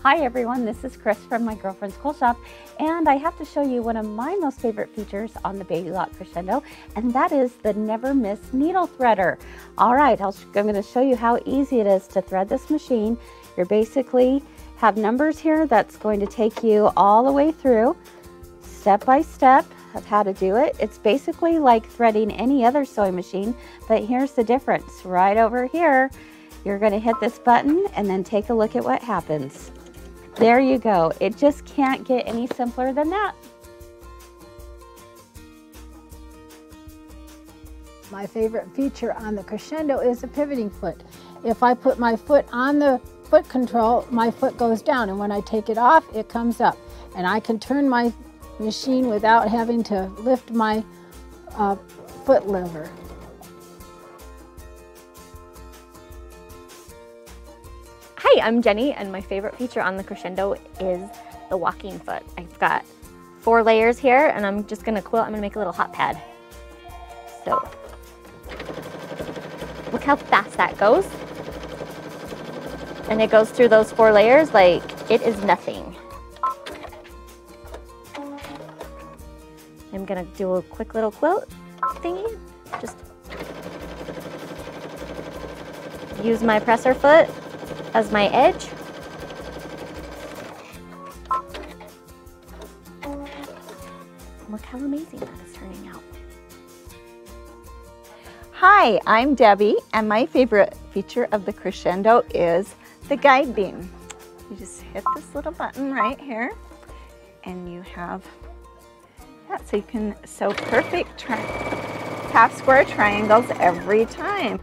Hi everyone, this is Chris from my girlfriend's Quilt Shop, and I have to show you one of my most favorite features on the Baby Lock Crescendo, and that is the Never Miss Needle Threader. All right, I'm going to show you how easy it is to thread this machine. You basically have numbers here that's going to take you all the way through, step by step of how to do it. It's basically like threading any other sewing machine, but here's the difference. Right over here, you're going to hit this button and then take a look at what happens. There you go. It just can't get any simpler than that. My favorite feature on the Crescendo is the pivoting foot. If I put my foot on the foot control, my foot goes down, and when I take it off, it comes up. And I can turn my machine without having to lift my foot lever. Hi, I'm Jenny, and my favorite feature on the Crescendo is the walking foot. I've got 4 layers here, and I'm just gonna quilt. I'm gonna make a little hot pad. So, look how fast that goes. And it goes through those 4 layers like it is nothing. I'm gonna do a quick little quilt thingy. Just use my presser foot as my edge. Look how amazing that is turning out. Hi, I'm Debbie, and my favorite feature of the Crescendo is the guide beam. You just hit this little button right here, and you have that, so you can sew perfect half square triangles every time.